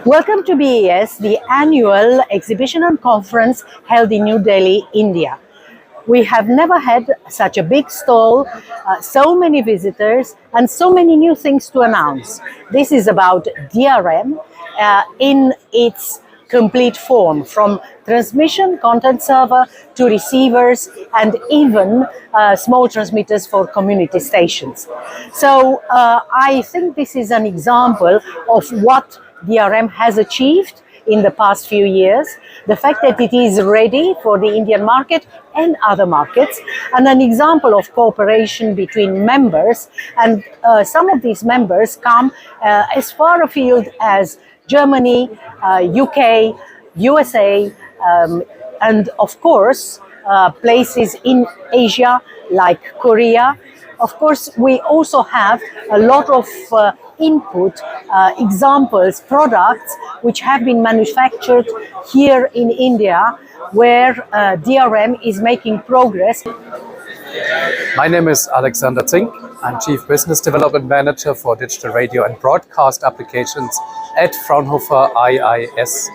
Welcome to BES, the annual exhibition and conference held in New Delhi, India. We have never had such a big stall, so many visitors, and so many new things to announce. This is about DRM in its complete form, from transmission, content server, to receivers, and even small transmitters for community stations. So I think this is an example of what DRM has achieved in the past few years, the fact that it is ready for the Indian market and other markets, and an example of cooperation between members. And some of these members come as far afield as Germany, UK, USA, and of course places in Asia like Korea. Of course, we also have a lot of input, examples, products which have been manufactured here in India, where DRM is making progress. My name is Alexander Zink. I'm Chief Business Development Manager for Digital Radio and Broadcast Applications at Fraunhofer IIS.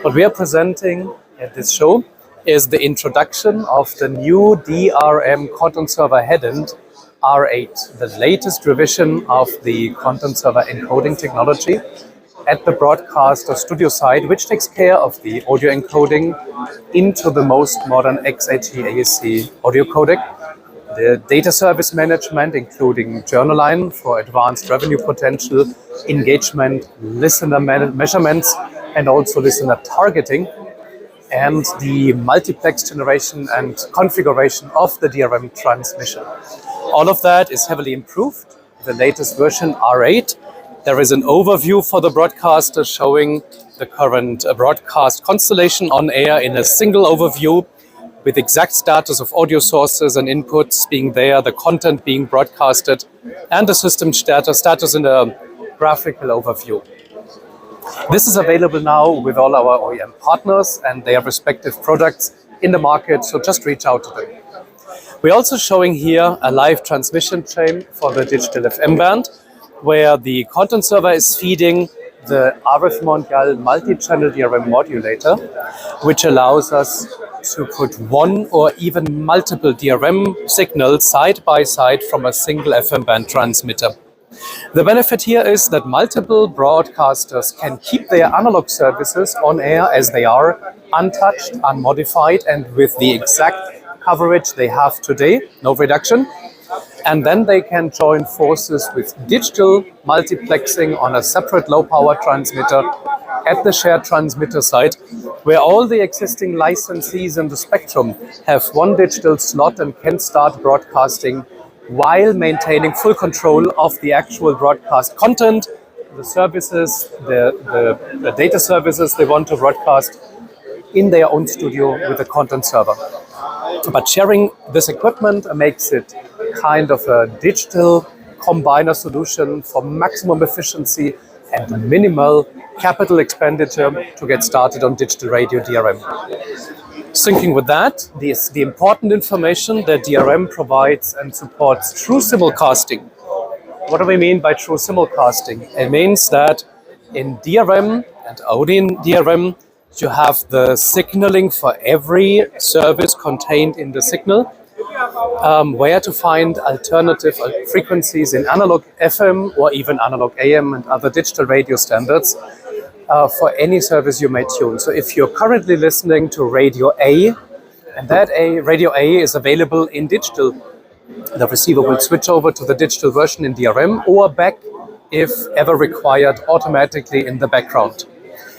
What we are presenting at this show is the introduction of the new DRM content server headend R8, the latest revision of the content server encoding technology at the broadcaster studio site, which takes care of the audio encoding into the most modern XHE AAC audio codec, the data service management, including Journaline for advanced revenue potential, Engagemebt, listener measurements, and also listener targeting, and the multiplex generation and configuration of the DRM transmission. All of that is heavily improved. The latest version, R8. There is an overview for the broadcaster showing the current broadcast constellation on air in a single overview with exact status of audio sources and inputs being there, the content being broadcasted, and the system status in a graphical overview. This is available now with all our OEM partners and their respective products in the market, so just reach out to them. We're also showing here a live transmission chain for the digital FM band, where the content server is feeding the RFmondial multi-channel DRM modulator, which allows us to put one or even multiple DRM signals side by side from a single FM band transmitter. The benefit here is that multiple broadcasters can keep their analog services on air as they are, untouched, unmodified, and with the exact coverage they have today, no reduction. And then they can join forces with digital multiplexing on a separate low-power transmitter at the shared transmitter site, where all the existing licensees in the spectrum have one digital slot and can start broadcasting while maintaining full control of the actual broadcast content, the services, the data services they want to broadcast in their own studio with a content server. But sharing this equipment makes it kind of a digital combiner solution for maximum efficiency and minimal capital expenditure to get started on digital radio DRM. Syncing with that, the important information that DRM provides and supports true simulcasting. What do we mean by true simulcasting? It means that in DRM and only in DRM, you have the signaling for every service contained in the signal, where to find alternative frequencies in analog FM or even analog AM and other digital radio standards for any service you may tune. So if you're currently listening to Radio A, and that Radio A is available in digital, the receiver will switch over to the digital version in DRM or back, if ever required, automatically in the background.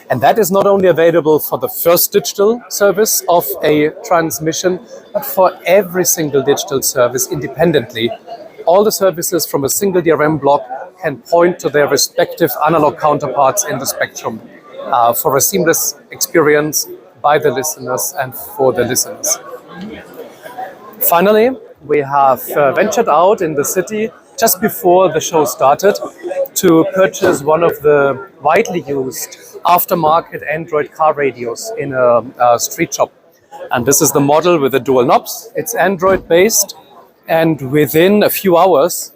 And that is not only available for the first digital service of a transmission, but for every single digital service independently. All the services from a single DRM block can point to their respective analog counterparts in the spectrum for a seamless experience by the listeners and for the listeners. Finally, we have ventured out in the city just before the show started to purchase one of the widely used aftermarket Android car radios in a street shop. And this is the model with the dual knobs. It's Android based, and within a few hours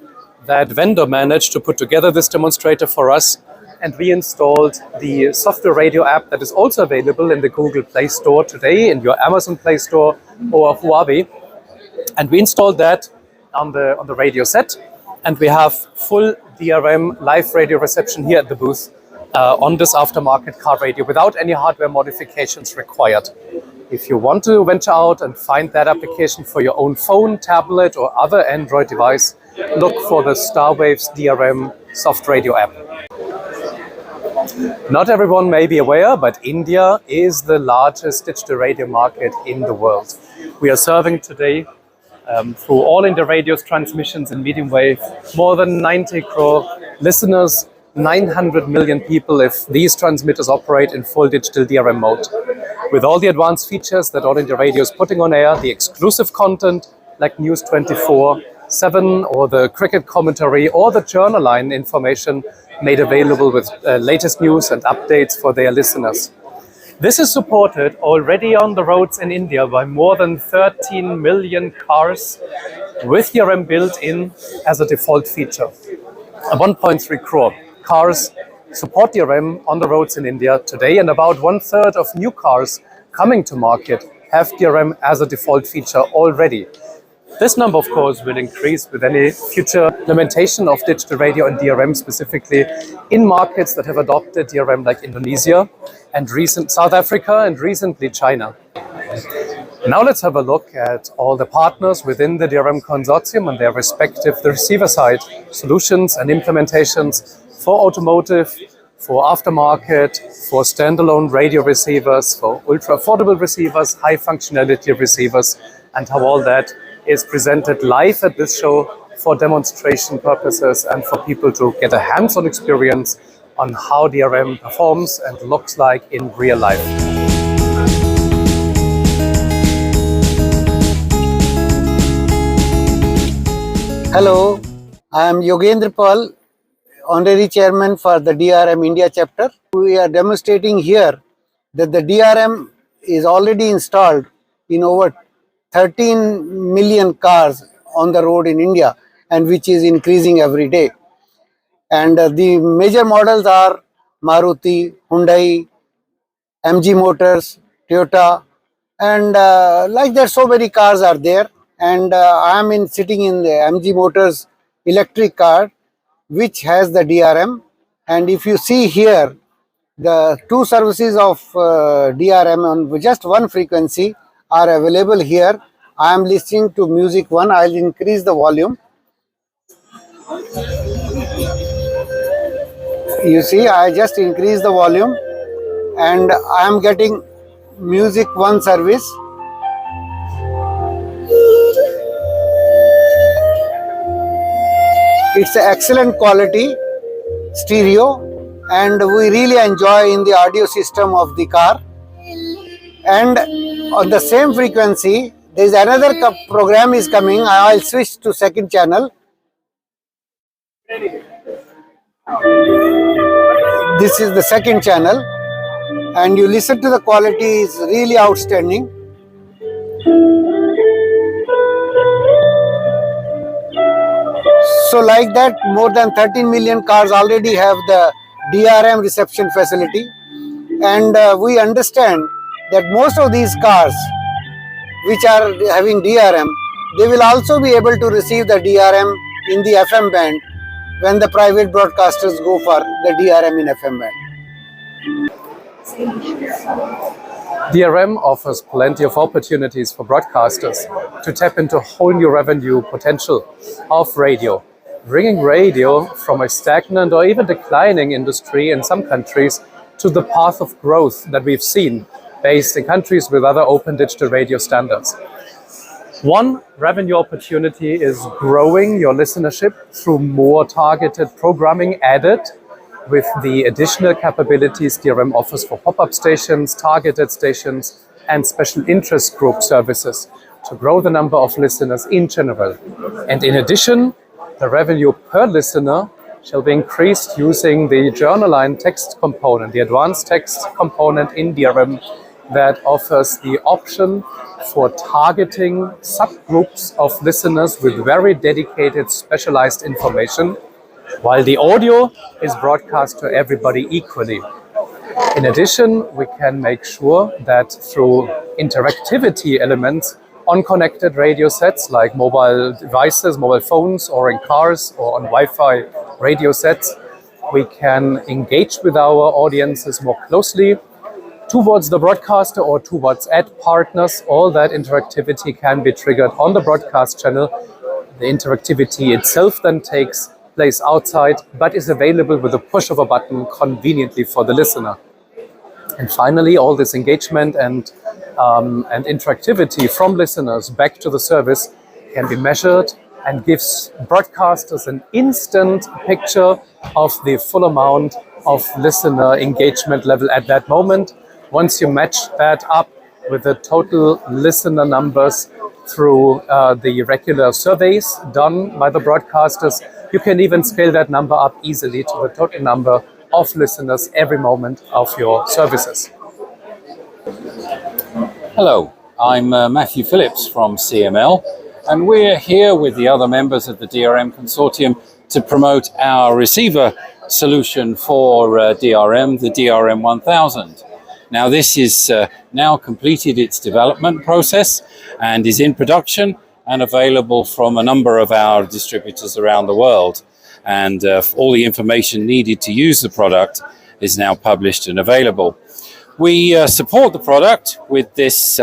that vendor managed to put together this demonstrator for us and we installed the software radio app that is also available in the Google Play Store today, in your Amazon Play Store or Huawei. And we installed that on the radio set, and we have full DRM live radio reception here at the booth on this aftermarket car radio without any hardware modifications required. If you want to venture out and find that application for your own phone, tablet, or other Android device, look for the Starwaves DRM soft radio app. Not everyone may be aware, but India is the largest digital radio market in the world. We are serving today, through all India radio's transmissions in medium wave, more than 90 crore listeners, 900 million people if these transmitters operate in full digital DRM mode. With all the advanced features that All India Radio is putting on air, the exclusive content like News 24/7 or the cricket commentary or the Journaline information made available with latest news and updates for their listeners. This is supported already on the roads in India by more than 13 million cars with DRM built in as a default feature. 1.3 crore cars support DRM on the roads in India today, and about 1/3 of new cars coming to market have DRM as a default feature already. This number, of course, will increase with any future implementation of digital radio and DRM specifically in markets that have adopted DRM like Indonesia and South Africa and recently China. Now let's have a look at all the partners within the DRM consortium and their respective receiver side solutions and implementations for automotive, for aftermarket, for standalone radio receivers, for ultra affordable receivers, high functionality receivers, and how all that is presented live at this show for demonstration purposes and for people to get a hands-on experience on how DRM performs and looks like in real life. Hello, I am Yogendra, Honorary Chairman for the DRM India chapter. We are demonstrating here that the DRM is already installed in over 13 million cars on the road in India, and which is increasing every day. And the major models are Maruti, Hyundai, MG Motors, Toyota, and like that so many cars are there. And I am sitting in the MG Motors electric car, which has the DRM. And if you see here, the two services of DRM on just one frequency are available here. I am listening to music 1. I will increase the volume. You see, I just increase the volume and I am getting music 1 service. It's an excellent quality stereo, and we really enjoy in the audio system of the car. And on the same frequency, there is another program is coming. I will switch to second channel. This is the second channel, and you listen to the quality is really outstanding. So like that, more than 13 million cars already have the DRM reception facility, and we understand that most of these cars which are having DRM, they will also be able to receive the DRM in the FM band when the private broadcasters go for the DRM in FM band. DRM offers plenty of opportunities for broadcasters to tap into whole new revenue potential of radio, bringing radio from a stagnant or even declining industry in some countries to the path of growth that we've seen based in countries with other open digital radio standards. One revenue opportunity is growing your listenership through more targeted programming added with the additional capabilities DRM offers for pop-up stations, targeted stations, and special interest group services to grow the number of listeners in general. And in addition, the revenue per listener shall be increased using the Journaline text component, the advanced text component in DRM that offers the option for targeting subgroups of listeners with very dedicated specialized information while the audio is broadcast to everybody equally. In addition, we can make sure that through interactivity elements on connected radio sets like mobile devices, mobile phones, or in cars or on Wi-Fi radio sets, we can engage with our audiences more closely towards the broadcaster or towards ad partners. All that interactivity can be triggered on the broadcast channel. The interactivity itself then takes place outside, but is available with a push of a button conveniently for the listener. And finally, all this engagement and interactivity from listeners back to the service can be measured and gives broadcasters an instant picture of the full amount of listener engagement level at that moment. Once you match that up with the total listener numbers through the regular surveys done by the broadcasters, you can even scale that number up easily to the total number of listeners every moment of your services. Hello, I'm Matthew Phillips from CML, and we're here with the other members of the DRM consortium to promote our receiver solution for DRM, the DRM 1000. Now this is now completed its development process and is in production and available from a number of our distributors around the world. And all the information needed to use the product is now published and available. We support the product with this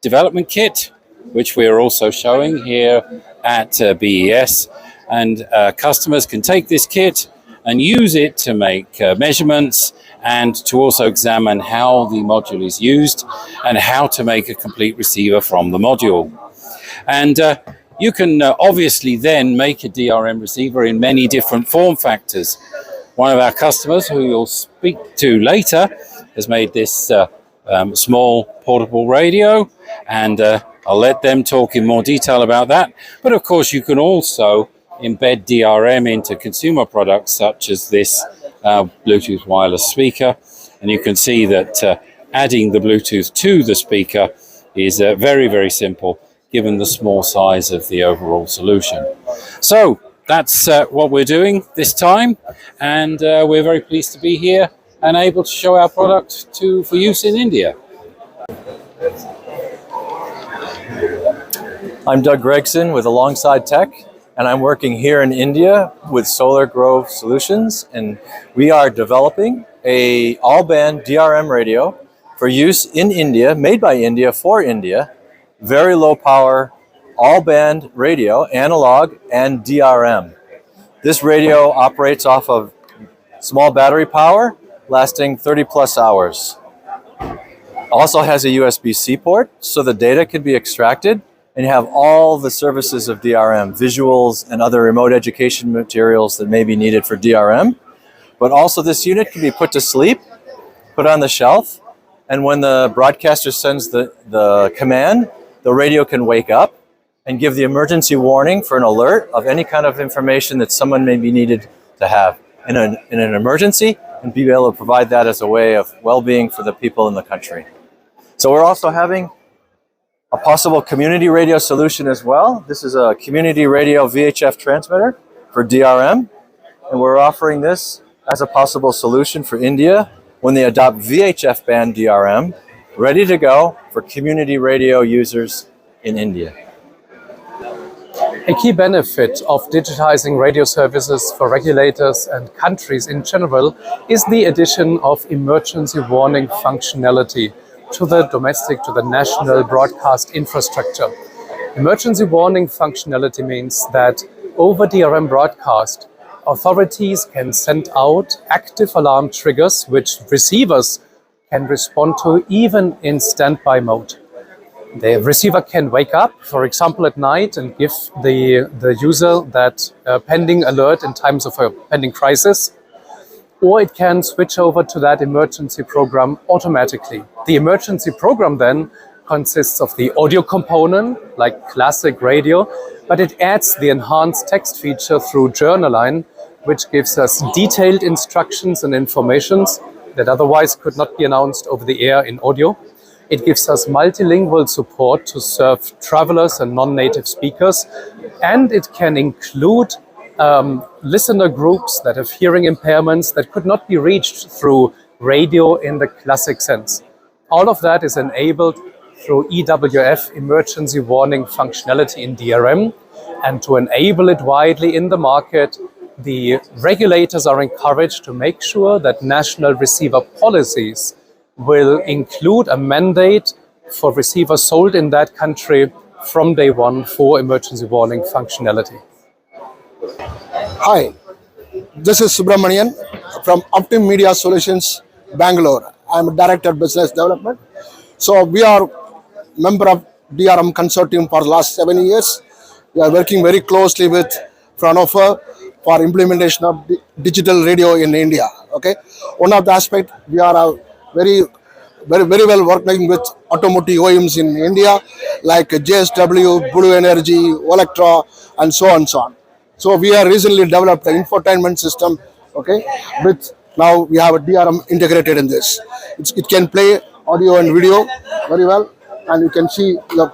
development kit, which we are also showing here at BES. And customers can take this kit and use it to make measurements and to also examine how the module is used and how to make a complete receiver from the module. And you can obviously then make a DRM receiver in many different form factors. One of our customers, who you'll speak to later, has made this small portable radio, and I'll let them talk in more detail about that. But of course, you can also embed DRM into consumer products such as this Bluetooth wireless speaker, and you can see that adding the Bluetooth to the speaker is very, very simple given the small size of the overall solution. So that's what we're doing this time, and we're very pleased to be here and able to show our product for use in India. I'm Doug Gregson with Alongside Tech, and I'm working here in India with Solar Grove Solutions, and we are developing a all-band DRM radio for use in India, made by India for India, very low power, all-band radio, analog and DRM. This radio operates off of small battery power, lasting 30 plus hours. Also has a USB-C port, so the data can be extracted, and you have all the services of DRM, visuals and other remote education materials that may be needed for DRM. But also this unit can be put to sleep, put on the shelf, and when the broadcaster sends the command, the radio can wake up and give the emergency warning for an alert of any kind of information that someone may be needed to have in an emergency, and be able to provide that as a way of well-being for the people in the country. So we're also having a possible community radio solution as well. This is a community radio VHF transmitter for DRM, and we're offering this as a possible solution for India when they adopt VHF band DRM, ready to go for community radio users in India. A key benefit of digitizing radio services for regulators and countries in general is the addition of emergency warning functionality to the national broadcast infrastructure. Emergency warning functionality means that over DRM broadcast, authorities can send out active alarm triggers which receivers can respond to even in standby mode. The receiver can wake up, for example, at night and give the user that pending alert in times of a pending crisis, or it can switch over to that emergency program automatically. The emergency program then consists of the audio component, like classic radio, but it adds the enhanced text feature through Journaline, which gives us detailed instructions and informations that otherwise could not be announced over the air in audio. It gives us multilingual support to serve travelers and non-native speakers, and it can include listener groups that have hearing impairments that could not be reached through radio in the classic sense. All of that is enabled through EWF, emergency warning functionality in DRM. And to enable it widely in the market, the regulators are encouraged to make sure that national receiver policies will include a mandate for receivers sold in that country from day one for emergency warning functionality. Hi, this is Subramanian from OptM Media Solutions, Bangalore. I'm a Director of Business Development. So we are member of DRM Consortium for the last 7 years. We are working very closely with Fraunhofer for implementation of digital radio in India. Okay, one of the aspects we are very well working with automotive OEMs in India like JSW, Blue Energy, Electra, and so on and so on. So we have recently developed an infotainment system. Okay, with now we have a DRM integrated in this. It can play audio and video very well, and you can see the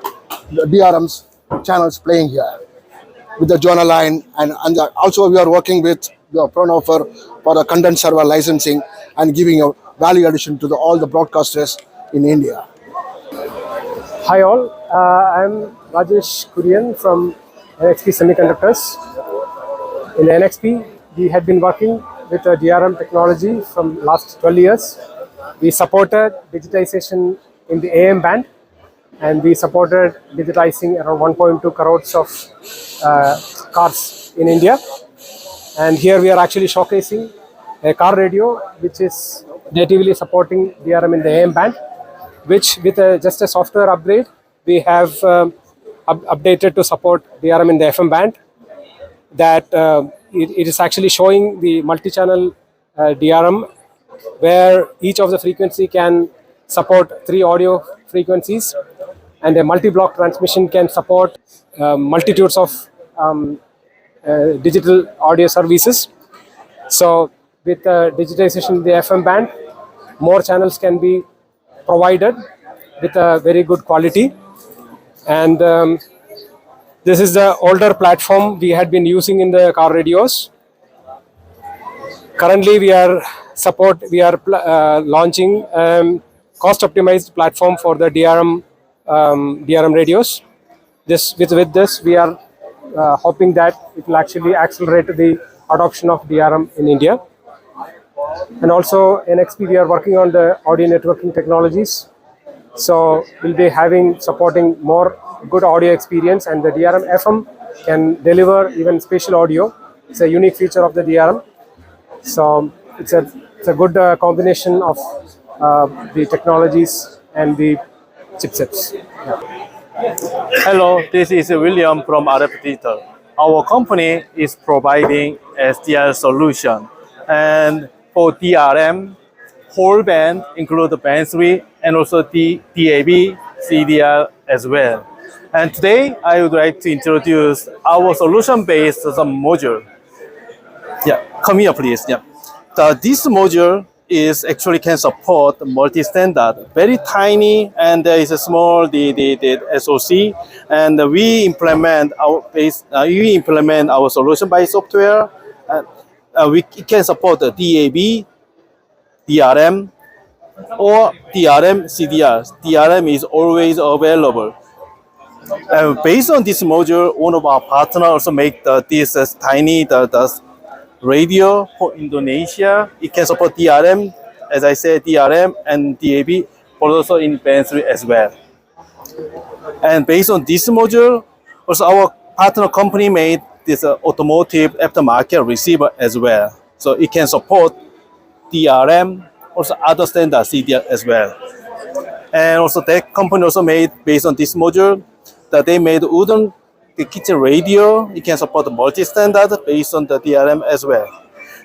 DRM's channels playing here with the Journaline, and also we are working with the Fraunhofer for the content server licensing and giving a value addition to all the broadcasters in India. Hi all, I'm Rajesh Kurian from NXP Semiconductors. In NXP, we had been working with DRM technology from last 12 years. We supported digitization in the AM band, and we supported digitizing around 1.2 crores of cars in India. And here we are actually showcasing a car radio which is natively supporting DRM in the AM band, which with just a software upgrade, we have updated to support DRM in the FM band. That it is actually showing the multi-channel DRM where each of the frequency can support 3 audio frequencies, and a multi-block transmission can support multitudes of digital audio services. So with digitization in the FM band, more channels can be provided with a very good quality. And this is the older platform we had been using in the car radios. Currently we are launching cost optimized platform for the DRM radios. With this we are hoping that it will actually accelerate the adoption of DRM in India. And also in NXP we are working on the audio networking technologies. So we'll be supporting more good audio experience, and the DRM FM can deliver even spatial audio. It's a unique feature of the DRM. So it's a good combination of the technologies and the chipsets. Yeah. Hello, this is William from RF Digital. Our company is providing SDR solution, and for DRM, whole band include the band 3 and also the DAB, CDR as well. And today I would like to introduce our solution-based module. Yeah, come here please. Yeah, this module is actually can support multi-standard, very tiny, and there is a small the SoC, and we implement our solution by software. We can support the DAB, DRM, or DRM CDR. DRM is always available. Based on this module, one of our partners also make this tiny the radio for Indonesia. It can support DRM, as I said, DRM and DAB, but also in band 3 as well. And based on this module, also our partner company made this automotive aftermarket receiver as well. So it can support DRM, also other standard CDR as well. And also that company also made, based on this module, that they made the kitchen radio. It can support the multi-standard based on the DRM as well.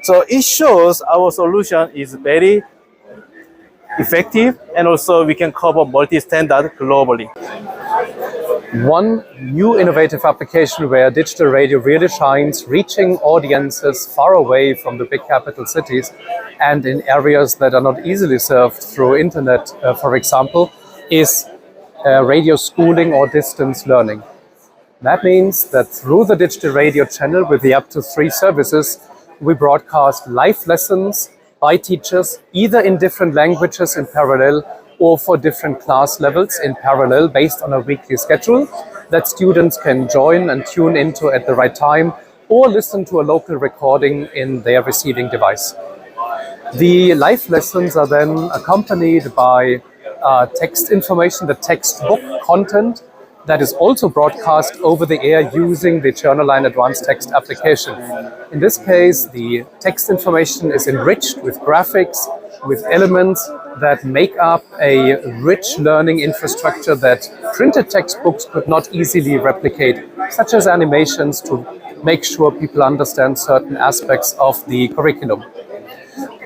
So it shows our solution is very effective, and also we can cover multi-standard globally. One new innovative application where digital radio really shines, reaching audiences far away from the big capital cities and in areas that are not easily served through internet, for example, is radio schooling or distance learning. That means that through the digital radio channel with the up to 3 services, we broadcast live lessons by teachers, either in different languages in parallel or for different class levels in parallel based on a weekly schedule that students can join and tune into at the right time or listen to a local recording in their receiving device. The live lessons are then accompanied by text information, the textbook content that is also broadcast over the air using the Journaline advanced text application. In this case, the text information is enriched with graphics, with elements that make up a rich learning infrastructure that printed textbooks could not easily replicate, such as animations to make sure people understand certain aspects of the curriculum.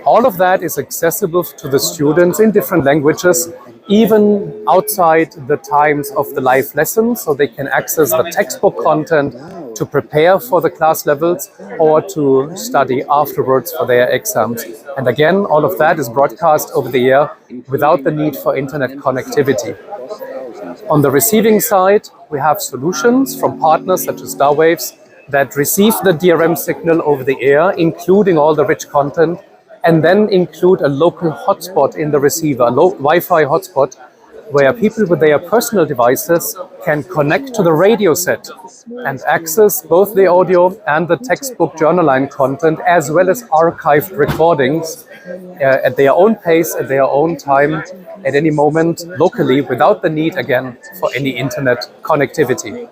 All of that is accessible to the students in different languages, even outside the times of the live lessons, so they can access the textbook content to prepare for the class levels or to study afterwards for their exams. And again, all of that is broadcast over the air without the need for internet connectivity. On the receiving side, we have solutions from partners such as Darwaves that receive the DRM signal over the air, including all the rich content, and then include a local hotspot in the receiver, a Wi-Fi hotspot, where people with their personal devices can connect to the radio set and access both the audio and the textbook Journaline content, as well as archived recordings at their own pace, at their own time, at any moment, locally, without the need, again, for any internet connectivity.